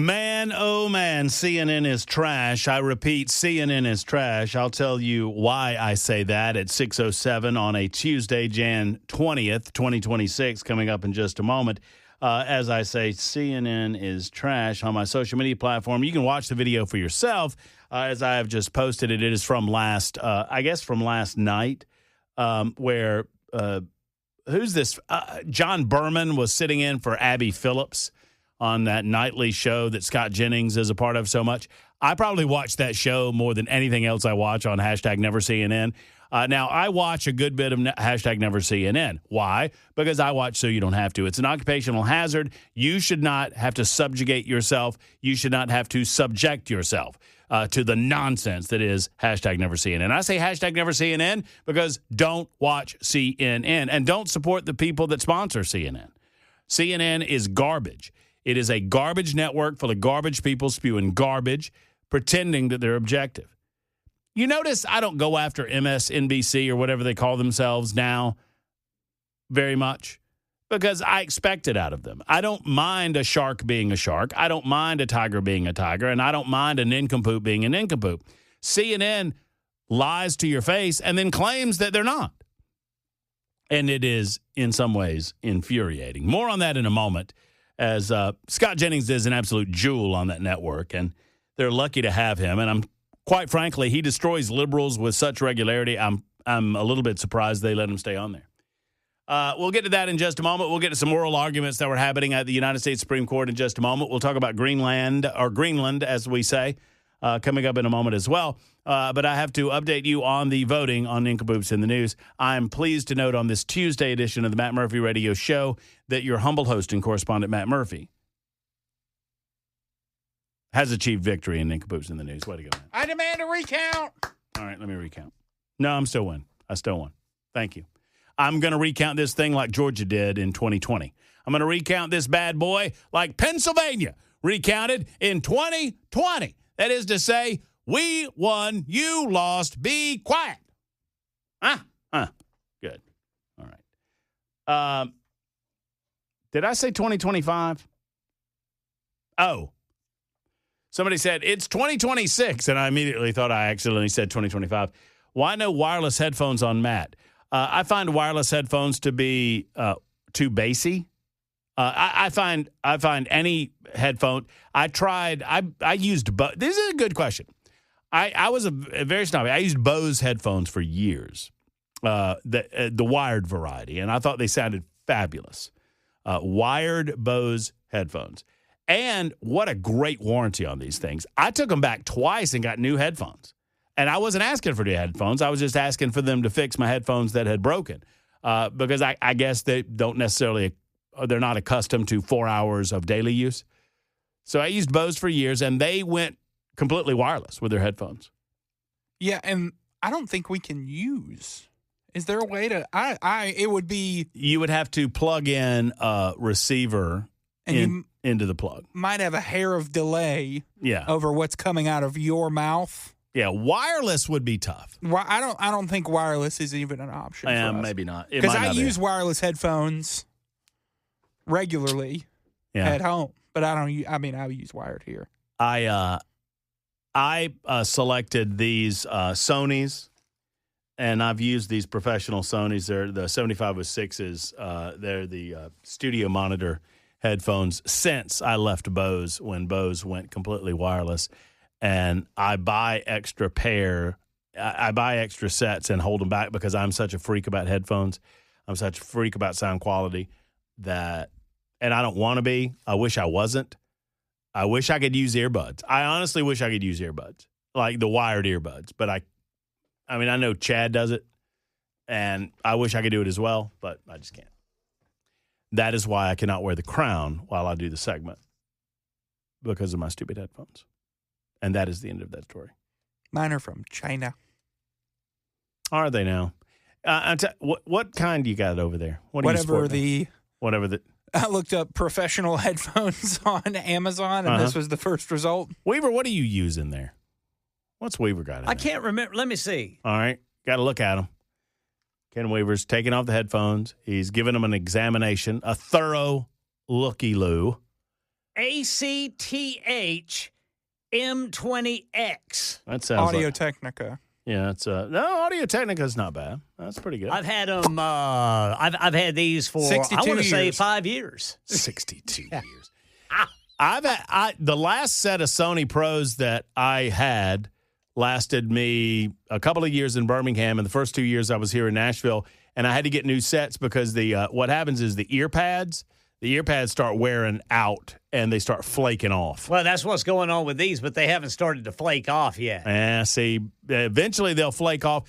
Man, oh man, CNN is trash. I repeat, CNN is trash. I'll tell you why I say that at 6:07 on a Tuesday, Jan 20th, 2026, coming up in just a moment. As I say, CNN is trash on my social media platform. You can watch the video for yourself as I have just posted it. It is from last night, where who's this? John Berman was sitting in for Abby Phillips on that nightly show that Scott Jennings is a part of so much. I probably watch that show more than anything else I watch on #NeverCNN. Now, I watch a good bit of #NeverCNN. Why? Because I watch so you don't have to. It's an occupational hazard. You should not have to subjugate yourself. You should not have to subject yourself to the nonsense that is #NeverCNN. I say #NeverCNN because don't watch CNN and don't support the people that sponsor CNN. CNN is garbage. It is a garbage network full of garbage people spewing garbage, pretending that they're objective. You notice I don't go after MSNBC or whatever they call themselves now very much because I expect it out of them. I don't mind a shark being a shark. I don't mind a tiger being a tiger, and I don't mind a nincompoop being a nincompoop. CNN lies to your face and then claims that they're not. And it is, in some ways, infuriating. More on that in a moment, as Scott Jennings is an absolute jewel on that network, and they're lucky to have him. And quite frankly, he destroys liberals with such regularity. I'm a little bit surprised they let him stay on there. We'll get to that in just a moment. We'll get to some oral arguments that were happening at the United States Supreme Court in just a moment. We'll talk about Greenland, as we say, coming up in a moment as well. But I have to update you on the voting on Nincompoops in the News. I'm pleased to note on this Tuesday edition of the Matt Murphy Radio Show that your humble host and correspondent, Matt Murphy, has achieved victory in Nincompoops in the News. Way to go, Matt. I demand a recount. All right, let me recount. No, I'm still winning. I still won. Thank you. I'm going to recount this thing like Georgia did in 2020. I'm going to recount this bad boy like Pennsylvania recounted in 2020. That is to say, we won, you lost, be quiet. Good. All right. Did I say 2025? Oh. Somebody said, it's 2026, and I immediately thought I accidentally said 2025. Why no wireless headphones on Matt? I find wireless headphones to be too bassy. I find any headphone. I used, this is a good question. I was a very snobby. I used Bose headphones for years, the wired variety, and I thought they sounded fabulous. Wired Bose headphones. And what a great warranty on these things. I took them back twice and got new headphones. And I wasn't asking for new headphones. I was just asking for them to fix my headphones that had broken. Because I guess they don't necessarily, they're not accustomed to 4 hours of daily use. So I used Bose for years, and they went completely wireless with their headphones. Yeah, and I don't think we can use. Is there a way to? It would be. You would have to plug in a receiver into the plug. Might have a hair of delay. Yeah. Over what's coming out of your mouth. Yeah, wireless would be tough. I don't think wireless is even an option. For us. Maybe not. Because I use wireless headphones regularly at home, but I don't. I use wired here. I selected these Sonys, and I've used these professional Sonys. They're the 7506s. They're the studio monitor headphones since I left Bose when Bose went completely wireless. And I buy extra sets and hold them back because I'm such a freak about headphones. I'm such a freak about sound quality and I don't want to be. I wish I wasn't. I wish I could use earbuds. I honestly wish I could use earbuds, like the wired earbuds. But I know Chad does it, and I wish I could do it as well, but I just can't. That is why I cannot wear the crown while I do the segment, because of my stupid headphones. And that is the end of that story. Mine are from China. Are they now? What kind you got over there? Whatever the I looked up professional headphones on Amazon, and this was the first result. Weaver, what do you use in there? What's Weaver got in there? I can't remember. Let me see. All right. Got to look at him. Ken Weaver's taking off the headphones. He's giving them an examination, a thorough looky-loo. ACTH M20X. That sounds Audio-Technica. Yeah, it's no, Audio-Technica is not bad. That's pretty good. I've had them. I've had these for 62 I want to say years. 5 years. 62 years. The last set of Sony Pros that I had lasted me a couple of years in Birmingham, and the first 2 years I was here in Nashville, and I had to get new sets because what happens is the ear pads start wearing out and they start flaking off. Well, that's what's going on with these, but they haven't started to flake off yet. Yeah, see, eventually they'll flake off.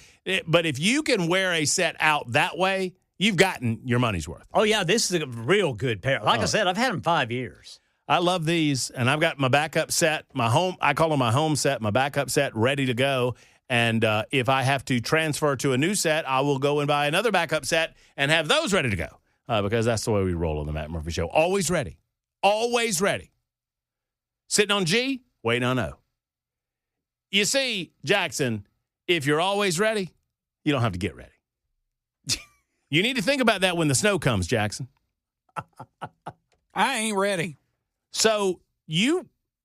But if you can wear a set out that way, you've gotten your money's worth. Oh, yeah, this is a real good pair. Like I said, I've had them 5 years. I love these, and I've got my backup set, I call them my home set, my backup set ready to go. And if I have to transfer to a new set, I will go and buy another backup set and have those ready to go. Because that's the way we roll on the Matt Murphy Show. Always ready. Always ready. Sitting on G, waiting on O. You see, Jackson, if you're always ready, you don't have to get ready. You need to think about that when the snow comes, Jackson. I ain't ready. So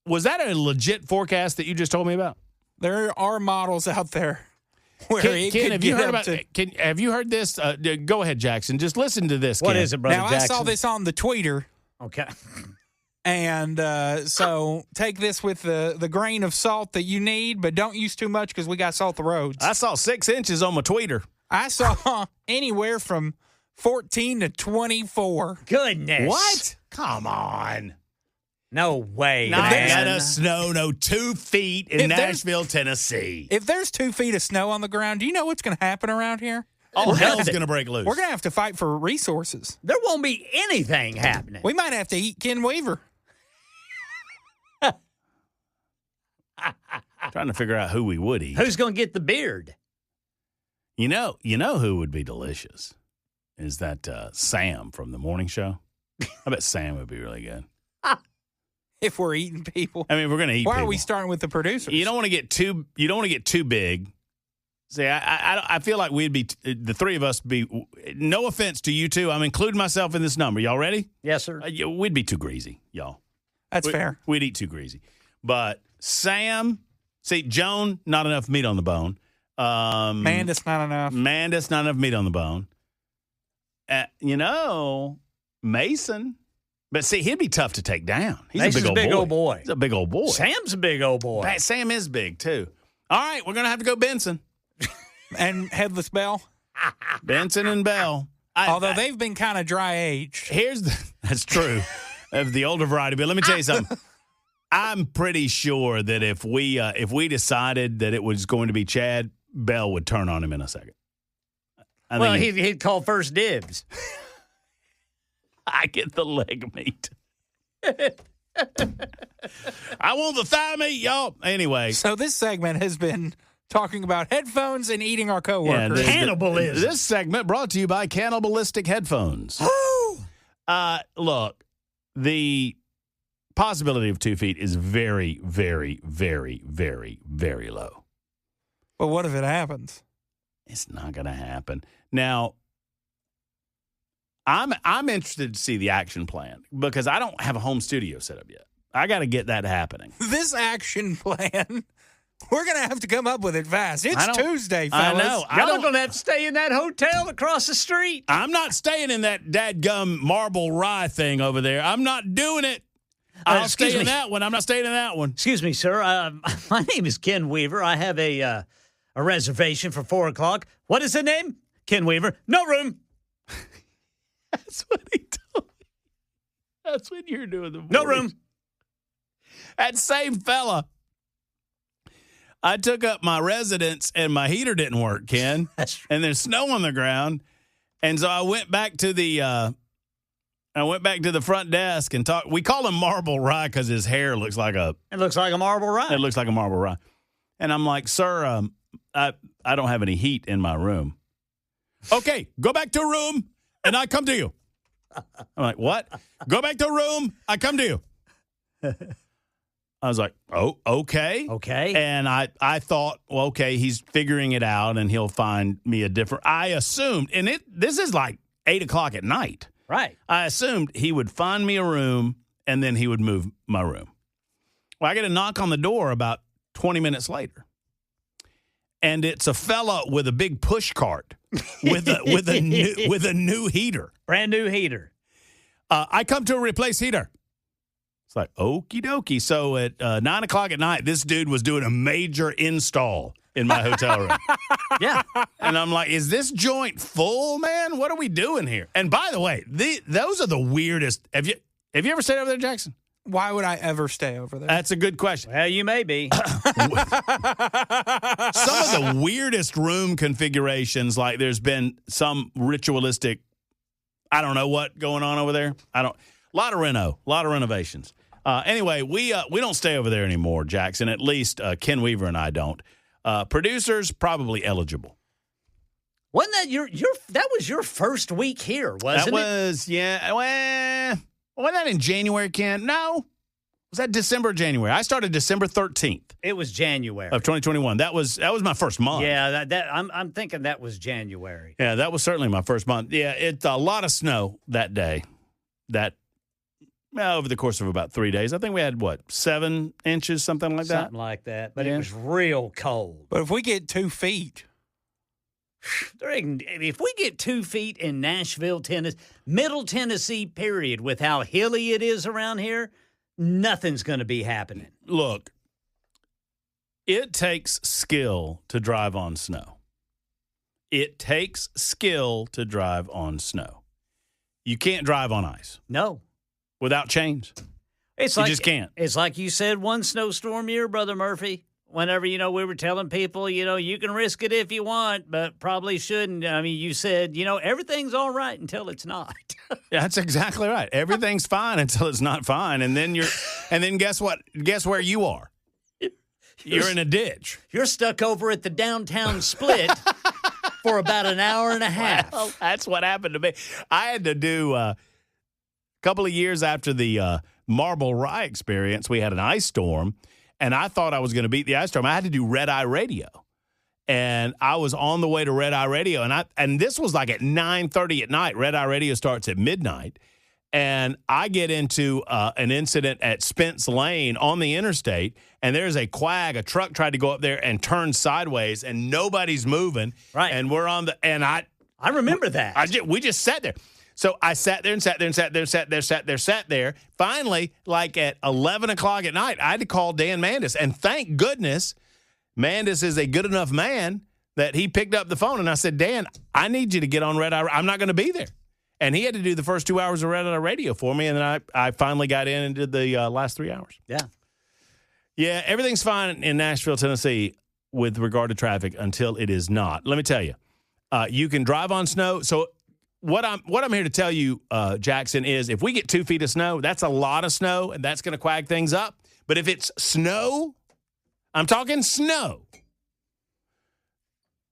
was that a legit forecast that you just told me about? There are models out there where Ken, have you heard this? Go ahead, Jackson. Just listen to this. What Ken. is it, Brother Now, Jackson? I saw this on the tweeter. Okay. And so take this with the grain of salt that you need, but don't use too much because we got salt the roads. I saw 6 inches on my tweeter. I saw anywhere from 14 to 24. Goodness. What? Come on. No way, Not man. gonna snow, no 2 feet in Nashville, Tennessee. If there's 2 feet of snow on the ground, do you know what's going to happen around here? All hell's gonna break loose. We're going to have to fight for resources. There won't be anything happening. We might have to eat Ken Weaver. Trying to figure out who we would eat. Who's going to get the beard? You know who would be delicious is that Sam from the morning show. I bet Sam would be really good. If we're eating people. I mean, we're gonna eat. Why people. are we starting with the producers? You don't want to get too. You don't want to get too big. See, I feel like we'd be the three of us be. No offense to you two, I'm including myself in this number. Y'all ready? Yes, sir. We'd be too greasy, y'all. That's fair. We'd eat too greasy. But Sam, see, Joan, not enough meat on the bone. Manda's not enough. Manda's not enough meat on the bone. Mason. But see, he'd be tough to take down. He's Mason's a big old boy. He's a big old boy. Sam's a big old boy. Sam is big, too. All right, we're going to have to go Benson. And Headless Bell. Benson and Bell. Although they've been kind of dry aged. That's true, of the older variety. But let me tell you something. I'm pretty sure that if we decided that it was going to be Chad, Bell would turn on him in a second. He'd call first dibs. I get the leg meat. I want the thigh meat, y'all. Anyway. So this segment has been talking about headphones and eating our coworkers. Cannibalism. This segment brought to you by Cannibalistic Headphones. Look, the possibility of 2 feet is very, very, very, very, very low. But what if it happens? It's not going to happen. Now, I'm interested to see the action plan because I don't have a home studio set up yet. I got to get that happening. This action plan, we're going to have to come up with it fast. It's Tuesday, fellas. I know. Y'all going to have to stay in that hotel across the street. I'm not staying in that dadgum Marble Rye thing over there. I'm not doing it. I'll stay in that one. I'm not staying in that one. Excuse me, sir. My name is Ken Weaver. I have a reservation for 4 o'clock. What is the name? Ken Weaver. No room. That's what he told me. That's when you're doing the voice. No room. That same fella. I took up my residence and my heater didn't work, Ken. And there's snow on the ground. And so I went back to the front desk and talked. We call him Marble Rye because his hair looks like a. It looks like a Marble Rye. It looks like a Marble Rye. And I'm like, sir, I don't have any heat in my room. Okay, go back to a room and I come to you. I'm like, what? Go back to a room. I come to you. I was like, oh, okay. Okay. And I thought, well, okay, he's figuring it out and he'll find me a different. I assumed, and this is like 8 o'clock at night. Right. I assumed he would find me a room and then he would move my room. Well, I get a knock on the door about 20 minutes later. And it's a fella with a big push cart with a new heater. Brand new heater. I come to replace heater. It's like, okie dokie. So at 9 o'clock at night, this dude was doing a major install in my hotel room. Yeah. And I'm like, is this joint full, man? What are we doing here? And by the way, those are the weirdest. Have you ever stayed over there, Jackson? Why would I ever stay over there? That's a good question. Well, you may be. Some of the weirdest room configurations, like there's been some ritualistic, I don't know what going on over there. A lot of renovations. Anyway, we don't stay over there anymore, Jackson. At least Ken Weaver and I don't. Producers probably eligible. Wasn't that that was your first week here, wasn't it? Yeah. Well, wasn't that in January, Ken? No. Was that December or January? I started December 13th. It was January of 2021. That was my first month. Yeah, I'm thinking that was January. Yeah, that was certainly my first month. Yeah, it's a lot of snow that day. Over the course of about 3 days. I think we had, 7 inches, something like that? Something like that. But it was real cold. But if we get 2 feet. If we get 2 feet in Nashville, Tennessee, Middle Tennessee, period, with how hilly it is around here, nothing's going to be happening. Look, it takes skill to drive on snow. It takes skill to drive on snow. You can't drive on ice. No. Without chains. You just can't. It's like you said one snowstorm year, Brother Murphy. Whenever, we were telling people, you can risk it if you want, but probably shouldn't. I mean, you said, everything's all right until it's not. Yeah, that's exactly right. Everything's fine until it's not fine. And then guess what? Guess where you are? You're in a ditch. You're stuck over at the downtown split for about an hour and a half. Well, that's what happened to me. I had to do a couple of years after the Marble Rye experience, we had an ice storm. And I thought I was going to beat the ice storm. I had to do Red Eye Radio. And I was on the way to Red Eye Radio. And this was like at 9:30 at night. Red Eye Radio starts at midnight. And I get into an incident at Spence Lane on the interstate. And there's a truck tried to go up there and turn sideways. And nobody's moving. Right. And we're on the – and I remember that. We just sat there. So I sat there. Finally, like at 11 o'clock at night, I had to call Dan Mandis. And thank goodness Mandis is a good enough man that he picked up the phone. And I said, Dan, I need you to get on Red Eye. I'm not going to be there. And he had to do the first 2 hours of Red Eye Radio for me. And then I finally got in and did the last 3 hours. Yeah. Yeah, everything's fine in Nashville, Tennessee with regard to traffic until it is not. Let me tell you, you can drive on snow. So What I'm here to tell you, Jackson, is if we get 2 feet of snow, that's a lot of snow, and that's going to quag things up. But if it's snow, I'm talking snow,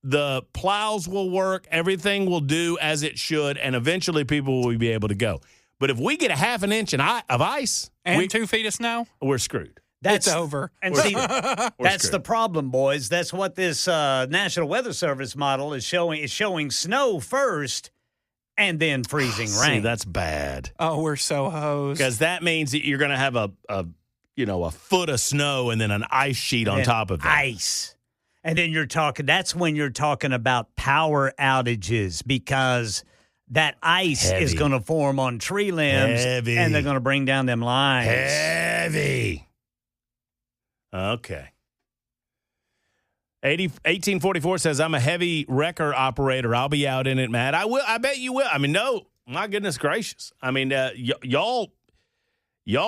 the plows will work, everything will do as it should, and eventually people will be able to go. But if we get a half an inch of ice and 2 feet of snow, we're screwed. It's over. And see, that's the problem, boys. That's what this National Weather Service model is showing. It's showing snow first. And then freezing rain. See, that's bad. Oh, we're so hosed. Because that means that you're going to have a foot of snow and then an ice sheet on top of that. Ice. And then that's when you're talking about power outages because that ice is going to form on tree limbs. Heavy. And they're going to bring down them lines. Heavy. Okay. 1844 says, I'm a heavy wrecker operator. I'll be out in it, Matt. I will. I bet you will. I mean, no, my goodness gracious. I mean, y'all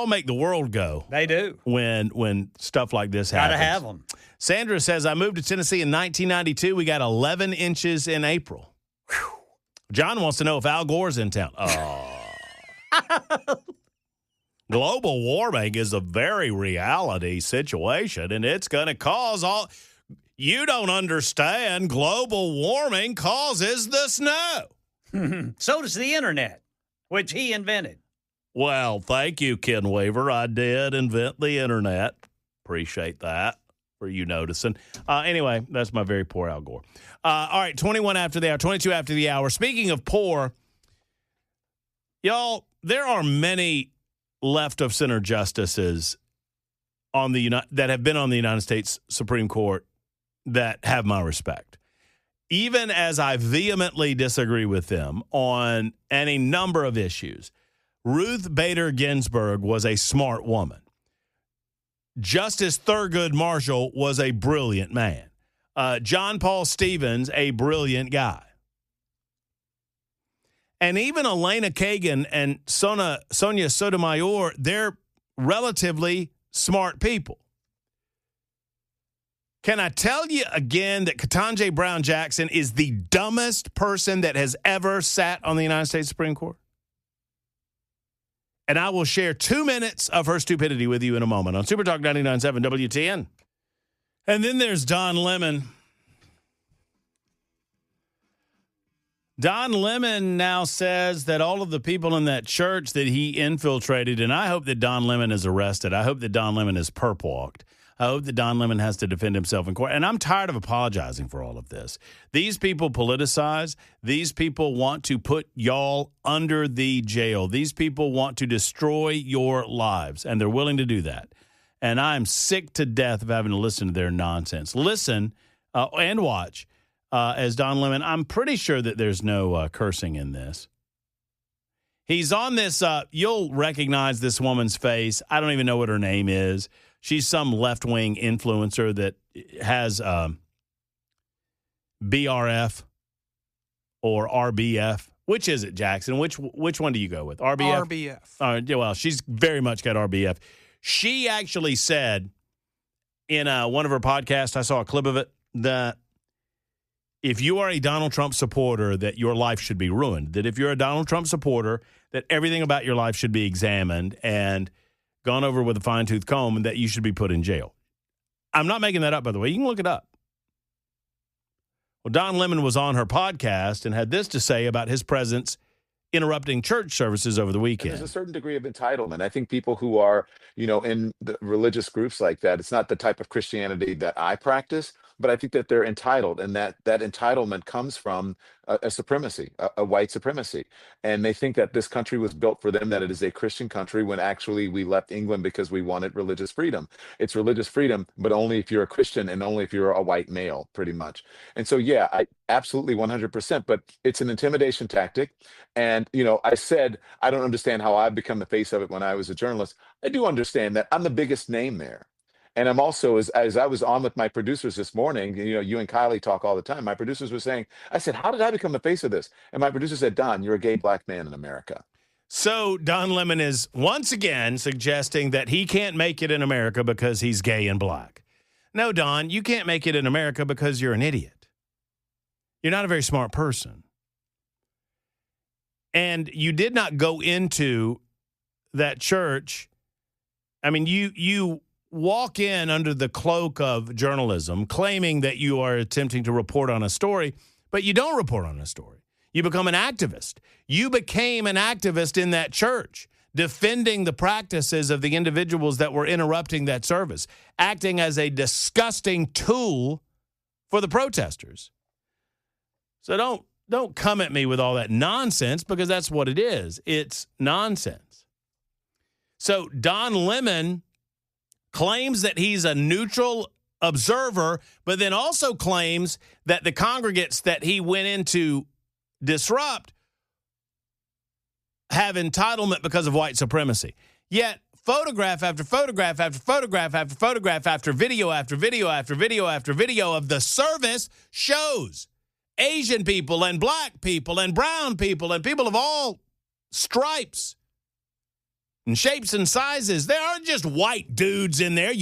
make the world go. They do. When stuff like this happens. Gotta have them. Sandra says, I moved to Tennessee in 1992. We got 11 inches in April. Whew. John wants to know if Al Gore's in town. Oh. Global warming is a very reality situation, and it's going to cause all... You don't understand. Global warming causes the snow. So does the internet, which he invented. Well, thank you, Ken Weaver. I did invent the internet. Appreciate that for you noticing. Anyway, that's my very poor Al Gore. All right, 21 after the hour, 22 after the hour. Speaking of poor, y'all, there are many left of center justices that have been on the United States Supreme Court that have my respect. Even as I vehemently disagree with them on any number of issues, Ruth Bader Ginsburg was a smart woman. Justice Thurgood Marshall was a brilliant man. John Paul Stevens, a brilliant guy. And even Elena Kagan and Sonia Sotomayor, they're relatively smart people. Can I tell you again that Ketanji Brown Jackson is the dumbest person that has ever sat on the United States Supreme Court? And I will share 2 minutes of her stupidity with you in a moment on Super Talk 99.7 WTN. And then there's Don Lemon. Don Lemon now says that all of the people in that church that he infiltrated, and I hope that Don Lemon is arrested. I hope that Don Lemon is perp-walked. I hope that Don Lemon has to defend himself in court. And I'm tired of apologizing for all of this. These people politicize. These people want to put y'all under the jail. These people want to destroy your lives, and they're willing to do that. And I'm sick to death of having to listen to their nonsense. Listen and watch as Don Lemon. I'm pretty sure that there's no cursing in this. He's on this. You'll recognize this woman's face. I don't even know what her name is. She's some left-wing influencer that has BRF or RBF. Which is it, Jackson? Which one do you go with? RBF? RBF. Well, she's very much got RBF. She actually said in one of her podcasts, I saw a clip of it, that if you are a Donald Trump supporter, that your life should be ruined. That if you're a Donald Trump supporter, that everything about your life should be examined and gone over with a fine-tooth comb, and that you should be put in jail. I'm not making that up, by the way. You can look it up. Well, Don Lemon was on her podcast and had this to say about his presence interrupting church services over the weekend. There's a certain degree of entitlement. I think people who are, in the religious groups like that, it's not the type of Christianity that I practice, but I think that they're entitled, and that entitlement comes from a supremacy, a white supremacy. And they think that this country was built for them, that it is a Christian country, when actually we left England because we wanted religious freedom. It's religious freedom, but only if you're a Christian and only if you're a white male, pretty much. And so, yeah, I absolutely 100%, but it's an intimidation tactic. And, I said, I don't understand how I've become the face of it when I was a journalist. I do understand that I'm the biggest name there. And I'm also, as I was on with my producers this morning, you and Kylie talk all the time. My producers were saying, I said, how did I become the face of this? And my producer said, Don, you're a gay black man in America. So Don Lemon is once again suggesting that he can't make it in America because he's gay and black. No, Don, you can't make it in America because you're an idiot. You're not a very smart person. And you did not go into that church. I mean, you walk in under the cloak of journalism, claiming that you are attempting to report on a story, but you don't report on a story. You become an activist. You became an activist in that church, defending the practices of the individuals that were interrupting that service, acting as a disgusting tool for the protesters. So don't come at me with all that nonsense, because that's what it is. It's nonsense. So Don Lemon claims that he's a neutral observer, but then also claims that the congregates that he went in to disrupt have entitlement because of white supremacy. Yet photograph after photograph after photograph after photograph after video after video after video after video of the service shows Asian people and black people and brown people and people of all stripes and shapes and sizes. There aren't just white dudes in there.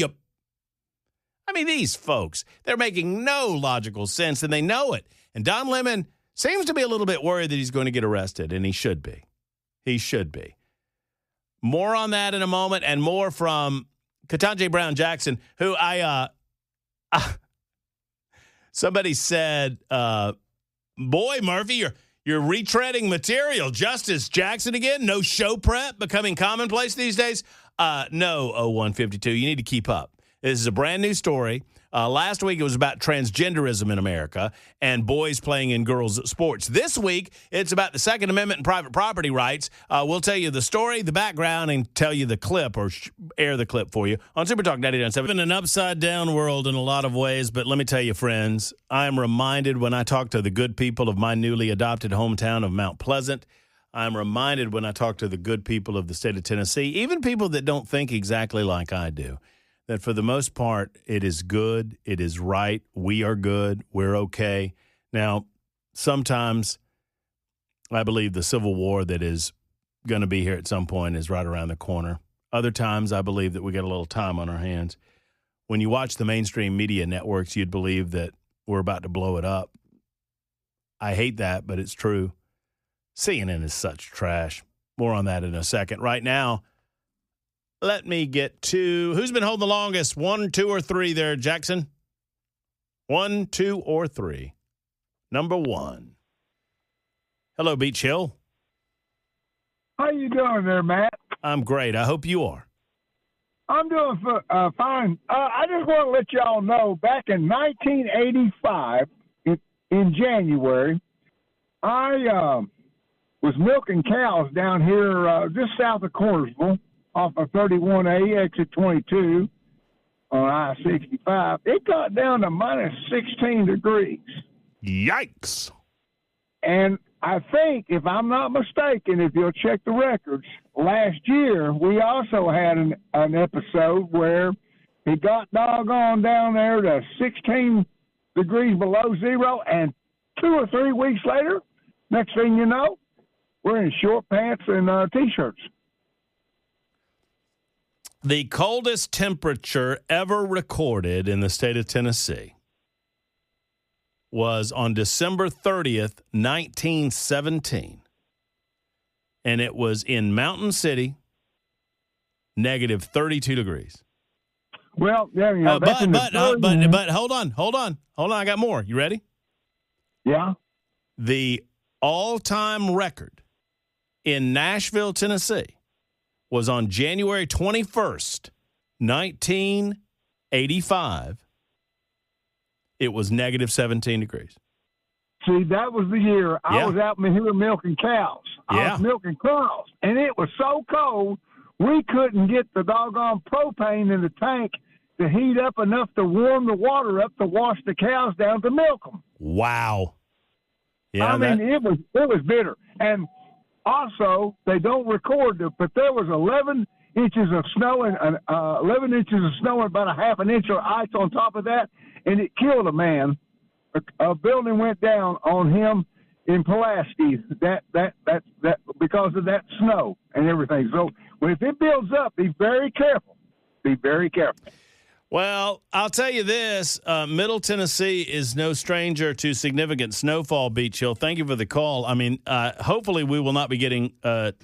These folks, they're making no logical sense, and they know it. And Don Lemon seems to be a little bit worried that he's going to get arrested, and he should be. He should be. More on that in a moment, and more from Ketanji Brown Jackson, who somebody said, boy, Murphy, you're retreading material. Justice Jackson again? No show prep becoming commonplace these days? No, 0152. You need to keep up. This is a brand new story. Last week, it was about transgenderism in America and boys playing in girls' sports. This week, it's about the Second Amendment and private property rights. We'll tell you the story, the background, and tell you the clip or air the clip for you on Super Talk 99.7. In an upside-down world in a lot of ways, but let me tell you, friends, I am reminded when I talk to the good people of my newly adopted hometown of Mount Pleasant. I'm reminded when I talk to the good people of the state of Tennessee, even people that don't think exactly like I do, that for the most part, it is good, it is right, we are good, we're okay. Now, sometimes I believe the Civil War that is going to be here at some point is right around the corner. Other times, I believe that we got a little time on our hands. When you watch the mainstream media networks, you'd believe that we're about to blow it up. I hate that, but it's true. CNN is such trash. More on that in a second. Right now, let me get to who's been holding the longest. 1, 2, or 3 there, Jackson? 1, 2, or 3. Number 1. Hello, Beach Hill. How you doing there, Matt? I'm great. I hope you are. I'm doing fine. I just want to let y'all know, back in 1985, in January, I was milking cows down here just south of Cornersville, off of 31A, exit 22 on I-65. It got down to minus 16 degrees. Yikes. And I think, if I'm not mistaken, if you'll check the records, last year we also had an episode where it got doggone down there to 16 degrees below zero, and 2 or 3 weeks later, next thing you know, we're in short pants and T-shirts. The coldest temperature ever recorded in the state of Tennessee was on December 30th, 1917. And it was in Mountain City, negative 32 degrees. Well, yeah, you know, but hold on. I got more. You ready? Yeah. The all-time record in Nashville, Tennessee was on January 21st, 1985. It was negative 17 degrees. See, that was the year I was out here milking cows. I was milking cows, and it was so cold, we couldn't get the doggone propane in the tank to heat up enough to warm the water up to wash the cows down to milk them. Wow. Yeah, I mean, it was bitter. And also, they don't record it, but there was 11 inches of snow and 11 inches of snow and about a half an inch of ice on top of that, and it killed a man. A building went down on him in Pulaski that because of that snow and everything. So if it builds up, be very careful. Be very careful. Well, I'll tell you this, Middle Tennessee is no stranger to significant snowfall, Beach Hill. Thank you for the call. I mean, hopefully we will not be getting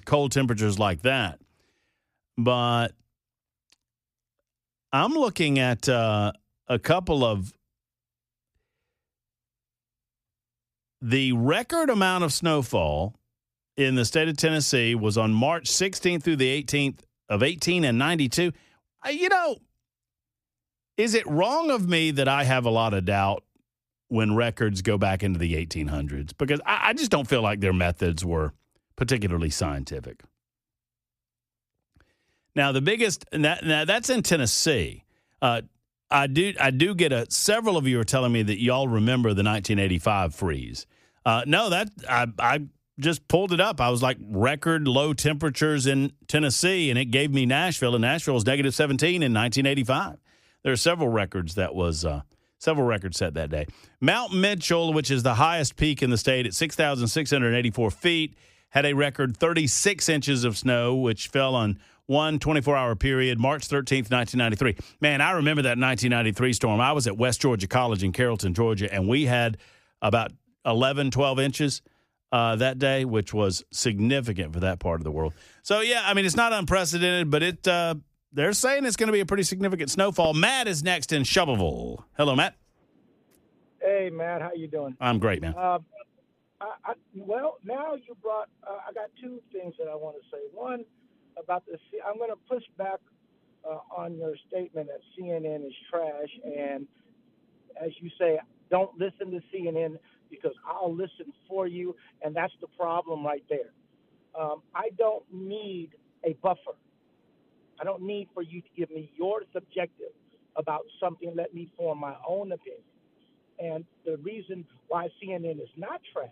cold temperatures like that. But I'm looking at a couple of the record amount of snowfall in the state of Tennessee was on March 16th through the 18th of 18 and 92. Is it wrong of me that I have a lot of doubt when records go back into the 1800s? Because I just don't feel like their methods were particularly scientific. Now, the biggest now that's in Tennessee. I do get several of you are telling me that y'all remember the 1985 freeze. I just pulled it up. I was like, record low temperatures in Tennessee, and it gave me Nashville, and Nashville was negative 17 in 1985. There are several records set that day. Mount Mitchell, which is the highest peak in the state at 6,684 feet, had a record 36 inches of snow, which fell on one 24-hour period, March 13th, 1993. Man, I remember that 1993 storm. I was at West Georgia College in Carrollton, Georgia, and we had about 11, 12 inches that day, which was significant for that part of the world. So, yeah, I mean, it's not unprecedented, but they're saying it's going to be a pretty significant snowfall. Matt is next in Shelbyville. Hello, Matt. Hey, Matt. How you doing? I'm great, man. Well, now you brought I got two things that I want to say. One, about this. I'm going to push back on your statement that CNN is trash, and as you say, don't listen to CNN because I'll listen for you, and that's the problem right there. I don't need a buffer. I don't need for you to give me your subjective about something. Let me form my own opinion. And the reason why CNN is not trash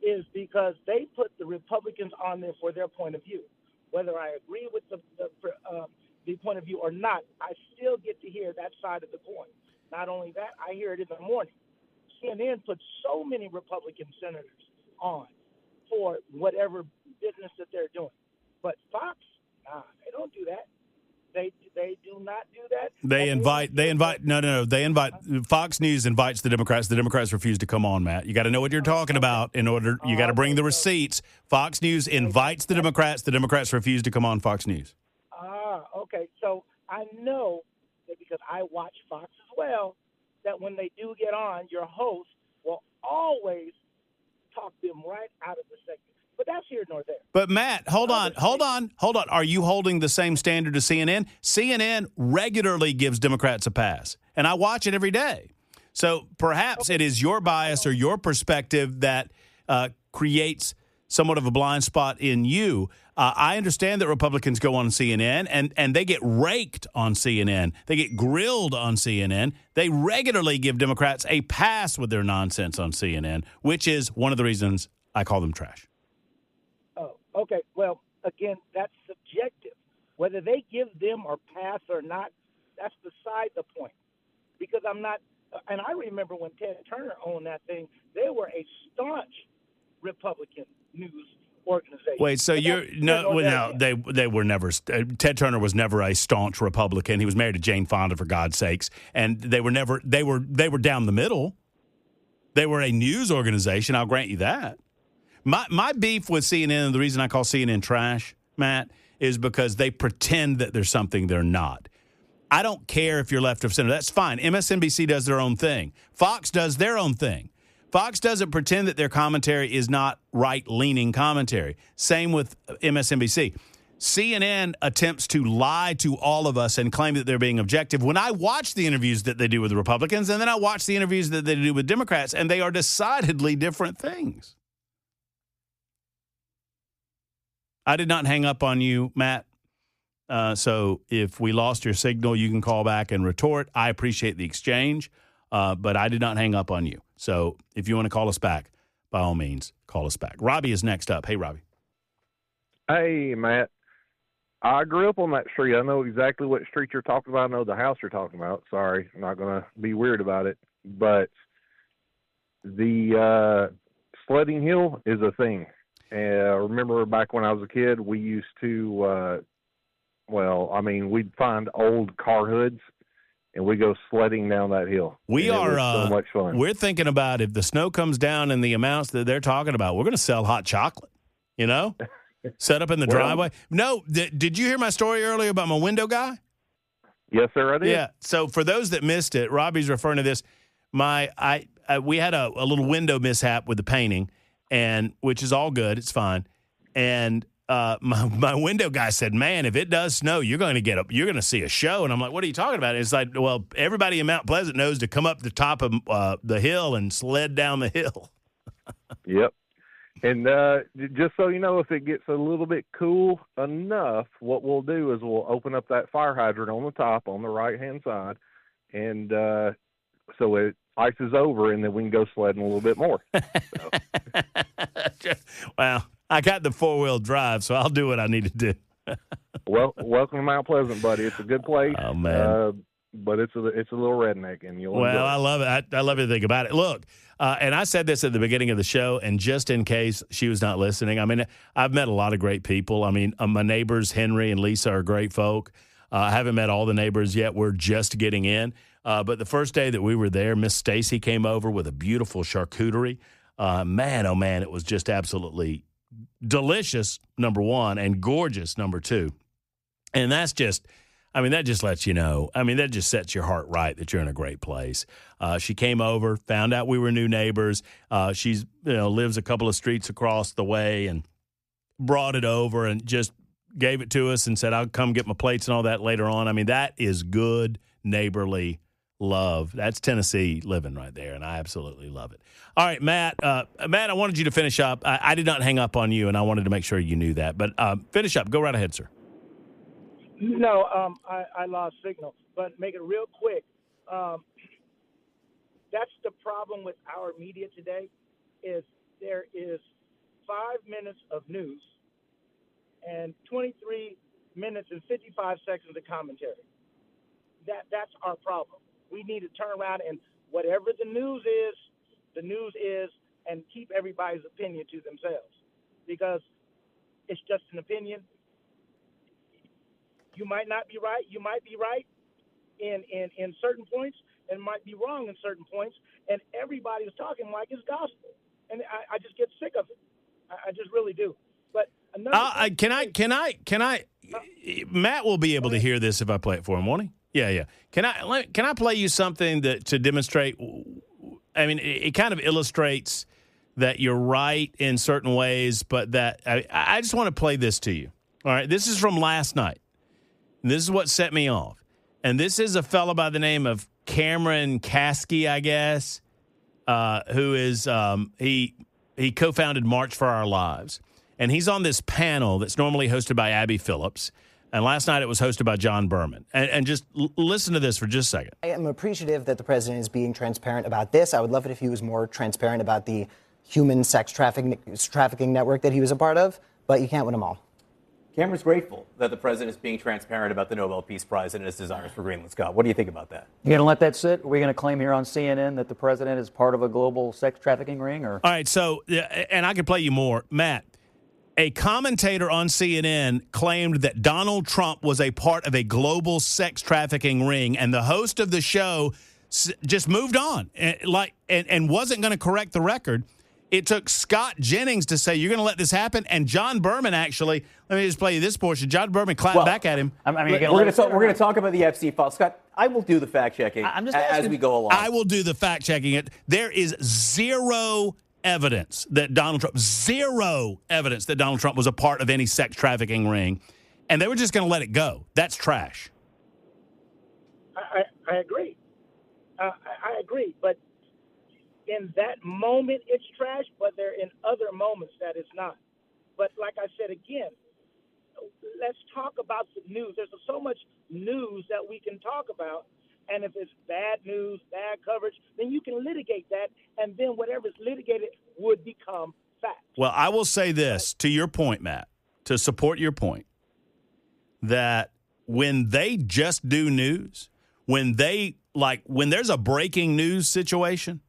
is because they put the Republicans on there for their point of view. Whether I agree with the point of view or not, I still get to hear that side of the coin. Not only that, I hear it in the morning. CNN puts so many Republican senators on for whatever business that they're doing. But Fox, they don't do that. They do not do that. They invite Fox News invites the Democrats. The Democrats refuse to come on, Matt. You got to know what you're talking about you got to bring the receipts. Fox News invites the Democrats. The Democrats refuse to come on Fox News. Okay. So I know that because I watch Fox as well, that when they do get on, your host will always talk them right out of the segment. But that's here nor there. But, Matt, hold on. Are you holding the same standard to CNN? CNN regularly gives Democrats a pass, and I watch it every day. So perhaps it is your bias or your perspective that creates somewhat of a blind spot in you. I understand that Republicans go on CNN, and they get raked on CNN. They get grilled on CNN. They regularly give Democrats a pass with their nonsense on CNN, which is one of the reasons I call them trash. Okay, well, again, that's subjective. Whether they give them or pass or not, that's beside the point. Because I'm not, and I remember when Ted Turner owned that thing, they were a staunch Republican news organization. Wait, so they were never. Ted Turner was never a staunch Republican. He was married to Jane Fonda, for God's sakes, and they were never. They were down the middle. They were a news organization. I'll grant you that. My beef with CNN, and the reason I call CNN trash, Matt, is because they pretend that there's something they're not. I don't care if you're left of center. That's fine. MSNBC does their own thing. Fox does their own thing. Fox doesn't pretend that their commentary is not right-leaning commentary. Same with MSNBC. CNN attempts to lie to all of us and claim that they're being objective. When I watch the interviews that they do with the Republicans, and then I watch the interviews that they do with Democrats, and they are decidedly different things. I did not hang up on you, Matt. So if we lost your signal, you can call back and retort. I appreciate the exchange, but I did not hang up on you. So if you want to call us back, by all means, call us back. Robbie is next up. Hey, Robbie. Hey, Matt. I grew up on that street. I know exactly what street you're talking about. I know the house you're talking about. Sorry, I'm not going to be weird about it. But the sledding hill is a thing. I remember back when I was a kid, we used to, we'd find old car hoods, and we go sledding down that hill. We are so much fun. We're thinking about if the snow comes down in the amounts that they're talking about, we're going to sell hot chocolate, set up in the driveway. No, did you hear my story earlier about my window guy? Yes, sir, I did. Yeah, so for those that missed it, Robbie's referring to this. We had a little window mishap with the painting, and which is all good. It's fine. And my window guy said, man, if it does snow, you're going to see a show. And I'm like, what are you talking about? It's like, well, everybody in Mount Pleasant knows to come up the top of the hill and sled down the hill. Yep. And just so you know, if it gets a little bit cool enough, what we'll do is we'll open up that fire hydrant on the top on the right-hand side. And so it ices over, and then we can go sledding a little bit more. Well, I got the four-wheel drive, so I'll do what I need to do. Well, welcome to Mount Pleasant, buddy. It's a good place. Oh, man. But it's a little redneck, and you'll enjoy it. I love it. I love everything about it. Look, and I said this at the beginning of the show, and just in case she was not listening, I mean, I've met a lot of great people. I mean, my neighbors, Henry and Lisa, are great folk. I haven't met all the neighbors yet. We're just getting in. But the first day that we were there, Miss Stacy came over with a beautiful charcuterie. Man, oh, man, it was just absolutely delicious, number one, and gorgeous, number two. And that just lets you know. I mean, that just sets your heart right that you're in a great place. She came over, found out we were new neighbors. She's lives a couple of streets across the way and brought it over and just gave it to us and said, I'll come get my plates and all that later on. I mean, that is good neighborly love. That's Tennessee living right there, and I absolutely love it. All right, Matt. Matt, I wanted you to finish up. I did not hang up on you, and I wanted to make sure you knew that. But finish up. Go right ahead, sir. No, I lost signal, but make it real quick. That's the problem with our media today is there is 5 minutes of news and 23 minutes and 55 seconds of commentary. That's our problem. We need to turn around and whatever the news is, and keep everybody's opinion to themselves because it's just an opinion. You might not be right. You might be right in certain points and might be wrong in certain points. And everybody is talking like it's gospel. And I just get sick of it. I just really do. But can I? Matt will be able to hear this if I play it for him, won't he? Yeah. Can I play you something to demonstrate? I mean, it kind of illustrates that you're right in certain ways, but that I just want to play this to you. All right, this is from last night. This is what set me off. And this is a fellow by the name of Cameron Kasky, I guess, who is he co-founded March for Our Lives. And he's on this panel that's normally hosted by Abby Phillips. And last night it was hosted by John Berman. And just listen to this for just a second. I am appreciative that the president is being transparent about this. I would love it if he was more transparent about the human sex trafficking network that he was a part of. But you can't win them all. Cameron's grateful that the president is being transparent about the Nobel Peace Prize and his desires for Greenland. Scott, what do you think about that? You going to let that sit? Are we going to claim here on CNN that the president is part of a global sex trafficking ring? Or all right, so, and I can play you more. Matt, a commentator on CNN claimed that Donald Trump was a part of a global sex trafficking ring, and the host of the show just moved on and wasn't going to correct the record. It took Scott Jennings to say, you're going to let this happen? And John Berman, actually, let me just play you this portion. John Berman clapped back at him. I mean, we're going to talk about the Epstein file. Scott, I will do the fact-checking as we go along. I will do the fact-checking. There is zero evidence that Donald Trump was a part of any sex trafficking ring. And they were just going to let it go. That's trash. I agree. I agree. But in that moment, it's trash, but there are in other moments that it's not. But like I said again, let's talk about the news. There's so much news that we can talk about, and if it's bad news, bad coverage, then you can litigate that, and then whatever's litigated would become fact. Well, I will say this to your point, Matt, to support your point, that when they just do news, when there's a breaking news situation,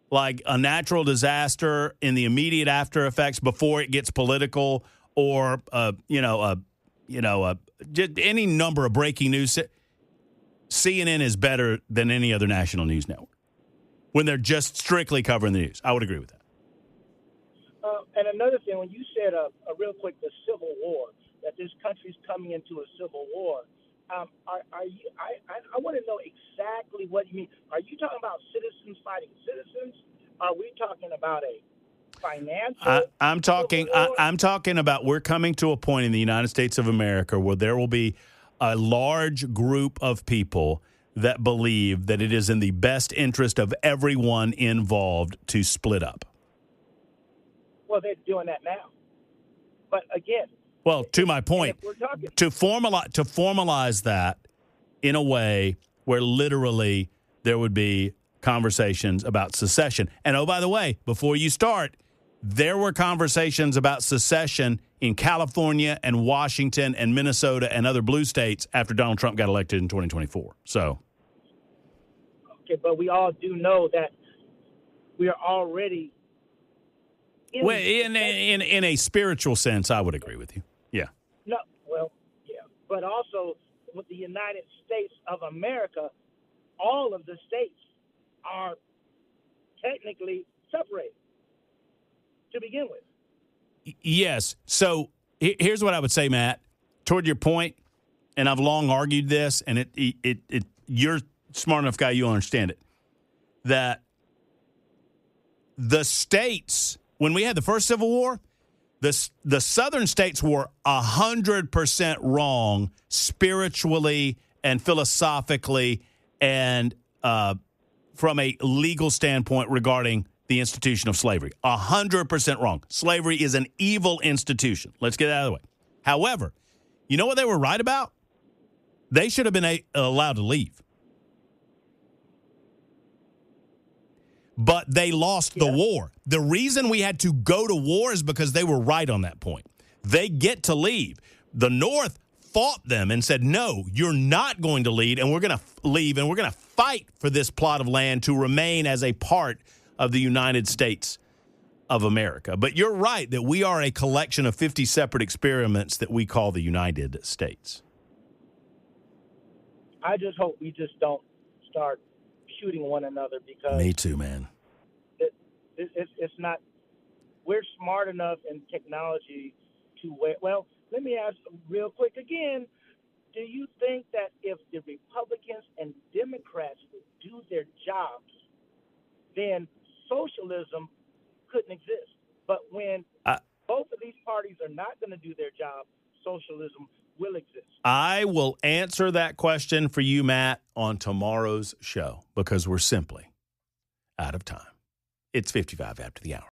like a natural disaster in the immediate after effects before it gets political, or just any number of breaking news, CNN is better than any other national news network when they're just strictly covering the news. I would agree with that. And another thing, when you said real quick, the Civil War, that this country's coming into a civil war. I want to know exactly what you mean. Are you talking about citizens fighting citizens? Are we talking about a financial? I'm talking about we're coming to a point in the United States of America where there will be a large group of people that believe that it is in the best interest of everyone involved to split up. Well, they're doing that now. But again. Well, to my point, to formalize that in a way where literally there would be conversations about secession. And, oh, by the way, before you start, there were conversations about secession in California and Washington and Minnesota and other blue states after Donald Trump got elected in 2024. So. Okay, but we all do know that we are already. In a spiritual sense, I would agree with you. Yeah. No, well, yeah. But also with the United States of America, all of the states are technically separated to begin with. Yes. So here's what I would say, Matt, toward your point, and I've long argued this, and you're a smart enough guy, you'll understand it, that the states, when we had the first Civil War, The southern states were 100% wrong spiritually and philosophically and from a legal standpoint regarding the institution of slavery. 100% wrong. Slavery is an evil institution. Let's get that out of the way. However, you know what they were right about? They should have been allowed to leave. But they lost the war. The reason we had to go to war is because they were right on that point. They get to leave. The North fought them and said, no, you're not going to leave, and we're going to leave, and we're going to fight for this plot of land to remain as a part of the United States of America. But you're right that we are a collection of 50 separate experiments that we call the United States. I just hope we just don't start shooting one another because me too, man. It's not. We're smart enough in technology to wait. Well, let me ask real quick again. Do you think that if the Republicans and Democrats would do their jobs, then socialism couldn't exist? But when both of these parties are not going to do their job, socialism will exist. I will answer that question for you, Matt, on tomorrow's show because we're simply out of time. It's 55 after the hour.